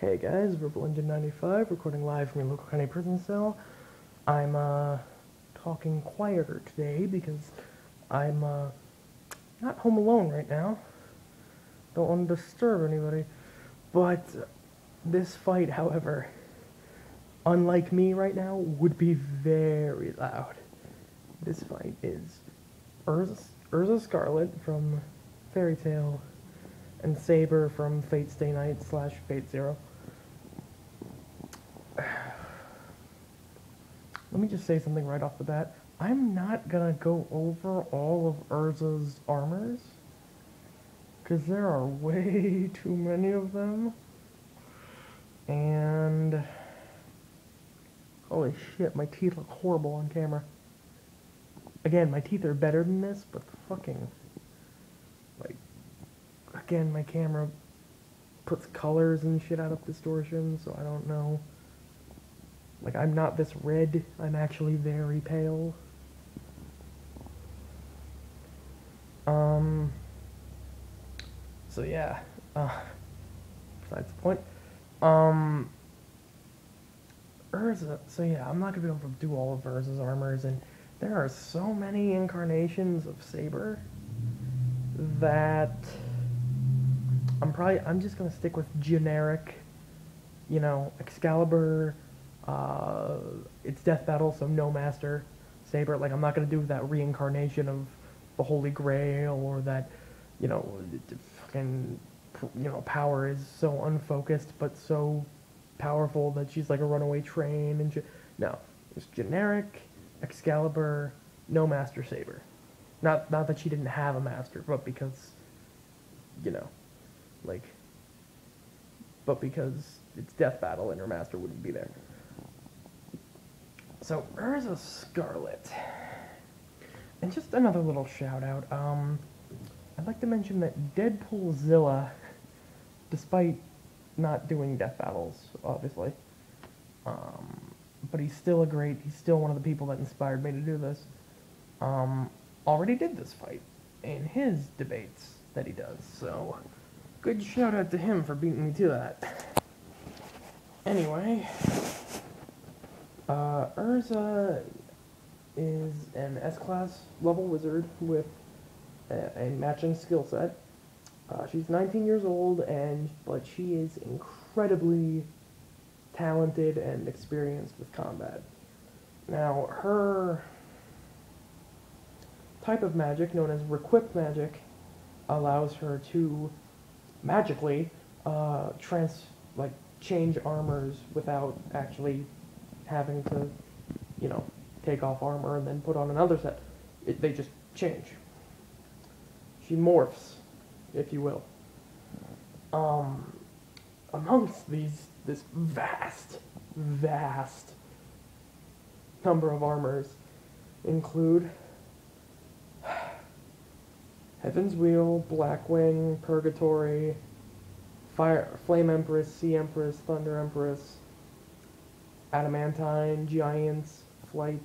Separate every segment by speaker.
Speaker 1: Hey guys, Verbal Engine 95, recording live from your local county prison cell. I'm, talking quieter today because I'm, not home alone right now. Don't want to disturb anybody. But this fight, however, unlike me right now, would be very loud. This fight is Erza Scarlet from Fairy Tail and Saber from Fate Stay Night / Fate Zero. Let me just say something right off the bat. I'm not gonna go over all of Erza's armors, because there are way too many of them. And holy shit, my teeth look horrible on camera. Again, my teeth are better than this, but the fucking, like, again, my camera puts colors and shit out of distortion, so I don't know. Like, I'm not this red, I'm actually very pale. So yeah, besides the point. Erza, so yeah, I'm not gonna be able to do all of Erza's armors, and there are so many incarnations of Saber that I'm just gonna stick with generic, you know, Excalibur. It's Death Battle, so no Master Saber. Like, I'm not gonna do that reincarnation of the Holy Grail, or that, you know, fucking, you know, power is so unfocused but so powerful that she's like a runaway train and shit. No, it's generic Excalibur, no Master Saber. Not that she didn't have a master, but because, you know, like, but because it's Death Battle and her master wouldn't be there. So, Erza Scarlet. And just another little shout out, I'd like to mention that Deadpoolzilla, despite not doing death battles, obviously, but he's still one of the people that inspired me to do this, already did this fight in his debates that he does, so good shout out to him for beating me to that. Anyway, Erza is an S-class level wizard with a matching skill set. She's 19 years old, but she is incredibly talented and experienced with combat. Now, her type of magic, known as Requip magic, allows her to magically change armors without actually having to, you know, take off armor and then put on another set. They just change. She morphs, if you will. Amongst this vast number of armors include Heaven's Wheel, Blackwing, Purgatory, Flame Empress, Sea Empress, Thunder Empress, Adamantine, Giants, Flight,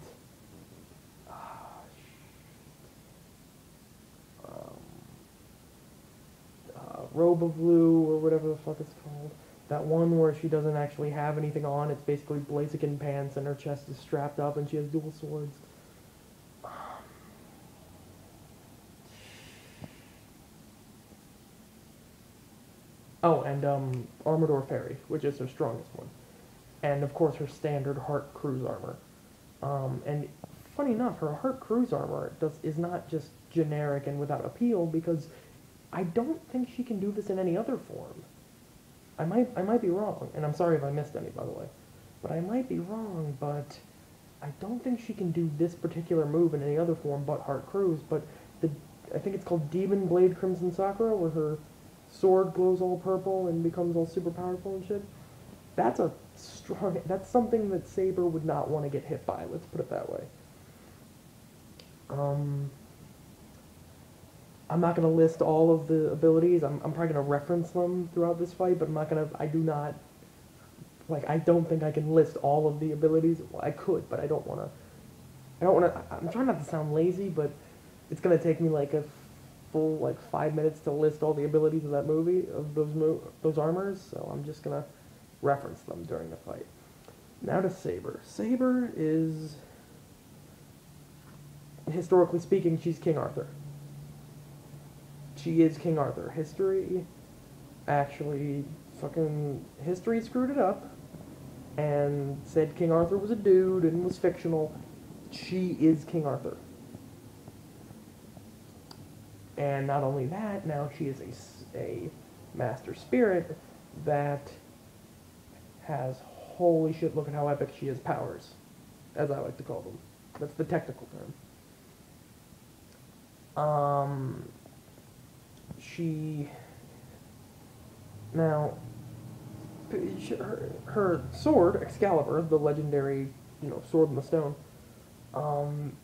Speaker 1: Robe of Blue, or whatever the fuck it's called. That one where she doesn't actually have anything on, it's basically Blaziken pants and her chest is strapped up and she has dual swords. Oh, and Armador Fairy, which is her strongest one. And of course her standard Heart Cruise armor. And funny enough, her Heart Cruise armor is not just generic and without appeal, because I don't think she can do this in any other form. I might be wrong, and I'm sorry if I missed any, by the way. But I might be wrong, but I don't think she can do this particular move in any other form but Heart Cruise. But I think it's called Demon Blade Crimson Sakura, where her sword glows all purple and becomes all super powerful and shit. That's something that Saber would not want to get hit by, let's put it that way. I'm not going to list all of the abilities. I'm probably going to reference them throughout this fight, but I don't think I can list all of the abilities. Well, I could, but I don't want to, I'm trying not to sound lazy, but it's going to take me like a full, 5 minutes to list all the abilities of that movie, of those armors, so I'm just going to reference them during the fight. Now to Saber. Saber is, historically speaking, she's King Arthur. She is King Arthur. History, actually, fucking, history screwed it up and said King Arthur was a dude and was fictional. She is King Arthur. And not only that, now she is a master spirit that has, holy shit, look at how epic she has powers, as I like to call them. That's the technical term. Now, her sword, Excalibur, the legendary, sword in the stone,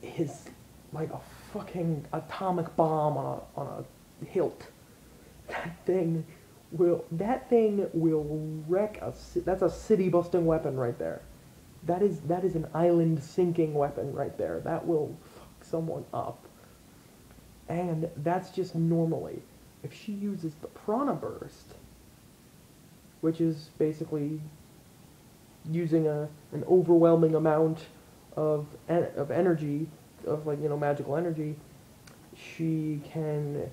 Speaker 1: is like a fucking atomic bomb on a hilt. That thing will wreck that's a city busting weapon right there. That is an island sinking weapon right there. That will fuck someone up. And that's just normally. If she uses the Prana Burst, which is basically using an overwhelming amount of energy, of magical energy, she can,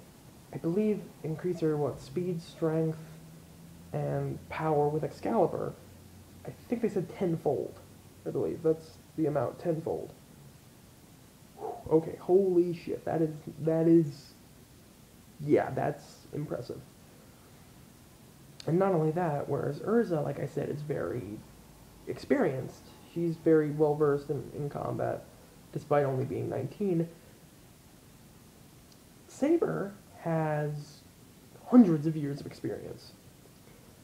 Speaker 1: I believe, increase her speed, strength, and power with Excalibur. I think they said tenfold. I believe that's the amount, tenfold. Okay, holy shit, that is, yeah, that's impressive. And not only that, whereas Erza, like I said, is very experienced. She's very well versed in combat, despite only being 19. Saber has hundreds of years of experience.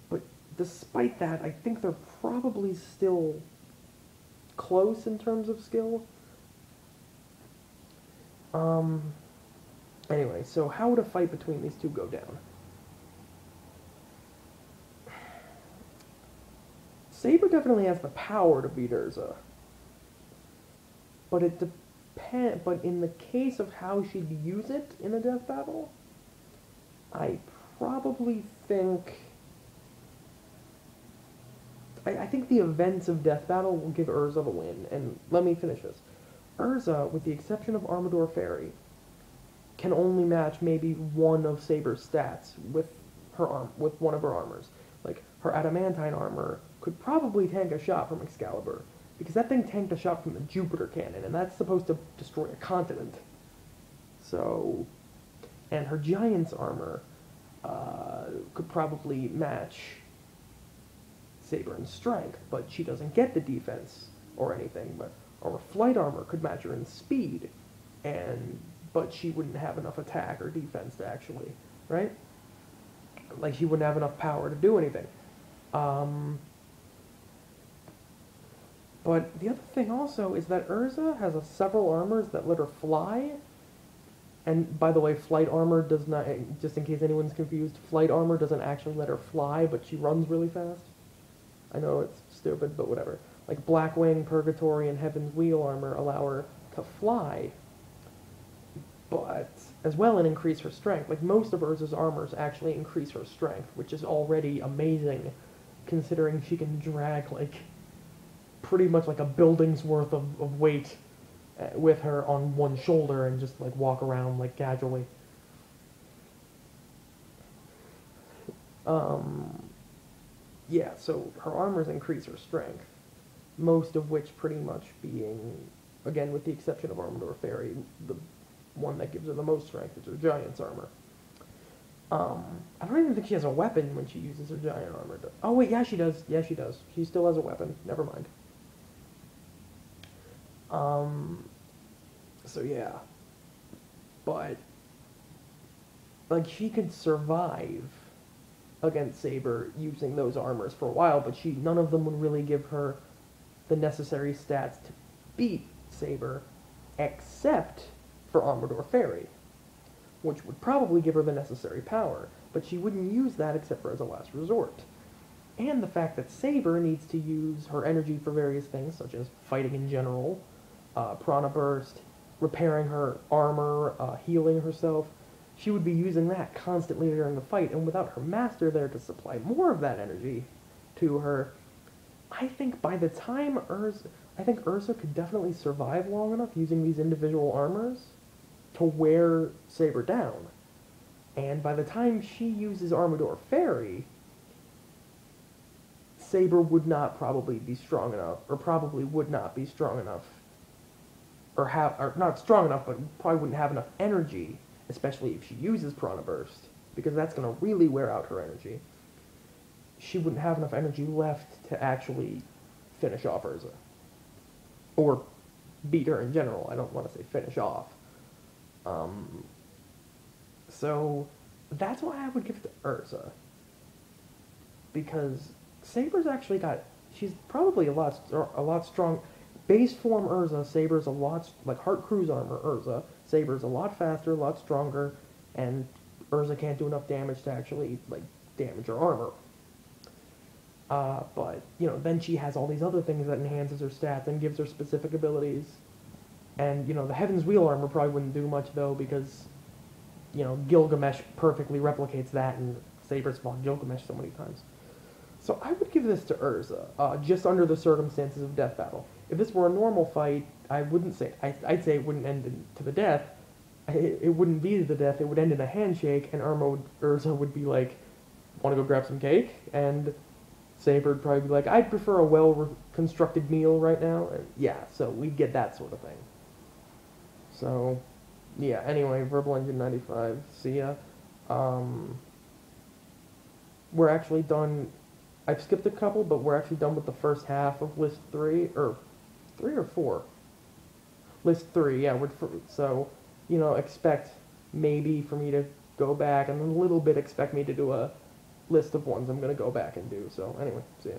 Speaker 1: But despite that, I think they're probably still close in terms of skill. Anyway, so how would a fight between these two go down? Saber definitely has the power to beat Erza. But but in the case of how she'd use it in a death battle, I probably think I think the events of death battle will give Erza the win. And let me finish this. Erza, with the exception of Armador Fairy, can only match maybe one of Saber's stats with with one of her armors. Like, her adamantine armor could probably tank a shot from Excalibur, because that thing tanked a shot from the Jupiter cannon, and that's supposed to destroy a continent. So, and her giant's armor could probably match Saber in strength, but she doesn't get the defense or anything. But or flight armor could match her in speed, but she wouldn't have enough attack or defense to actually, right? Like, she wouldn't have enough power to do anything. But the other thing also is that Erza has several armors that let her fly. And by the way, flight armor does not, just in case anyone's confused, flight armor doesn't actually let her fly, but she runs really fast. I know it's stupid, but whatever. Like, Blackwing, Purgatory, and Heaven's Wheel armor allow her to fly, but as well, and increase her strength. Like, most of Erza's armors actually increase her strength, which is already amazing, considering she can drag, like, pretty much like a building's worth of weight with her on one shoulder and just, like, walk around, like, casually. Yeah, so her armors increase her strength, most of which pretty much being, again, with the exception of Armador Fairy, the one that gives her the most strength is her giant's armor. I don't even think she has a weapon when she uses her giant armor. Oh wait, yeah she does. Yeah, she does. She still has a weapon. Never mind. So yeah. But, like, she could survive against Saber using those armors for a while, but none of them would really give her the necessary stats to beat Saber, except for Armador Fairy, which would probably give her the necessary power, but she wouldn't use that except for as a last resort. And the fact that Saber needs to use her energy for various things, such as fighting in general, Prana Burst, repairing her armor, healing herself, she would be using that constantly during the fight, and without her master there to supply more of that energy, to her. I think by the time I think Erza could definitely survive long enough using these individual armors to wear Saber down. And by the time she uses Armador Fairy, Saber would not probably be strong enough, or probably would not be strong enough, or not strong enough, but probably wouldn't have enough energy, especially if she uses Piranha Burst, because that's going to really wear out her energy. She wouldn't have enough energy left to actually finish off Erza. Or beat her in general. I don't want to say finish off. So that's why I would give it to Erza. Because Saber's actually she's probably a lot strong. Base form Erza, Saber's a lot, like Heart Cruise Armor Erza, Saber's a lot faster, a lot stronger, and Erza can't do enough damage to actually, like, damage her armor. But, then she has all these other things that enhances her stats and gives her specific abilities. And, the Heaven's Wheel armor probably wouldn't do much, though, because, Gilgamesh perfectly replicates that, and Saber's fought Gilgamesh so many times. So I would give this to Erza, just under the circumstances of death battle. If this were a normal fight, I wouldn't say, I'd say it wouldn't end to the death. It wouldn't be to the death, it would end in a handshake, and Erza would be like, want to go grab some cake? And Saber would probably be like, I'd prefer a well-constructed meal right now. And yeah, so we'd get that sort of thing. So, yeah, anyway, Verbal Engine 95, see ya. We're actually done. I've skipped a couple, but we're actually done with the first half of list 3, or 3 or 4? List 3, yeah, so, expect maybe for me to go back, and a little bit expect me to do a list of ones I'm going to go back and do. So, anyway, see ya.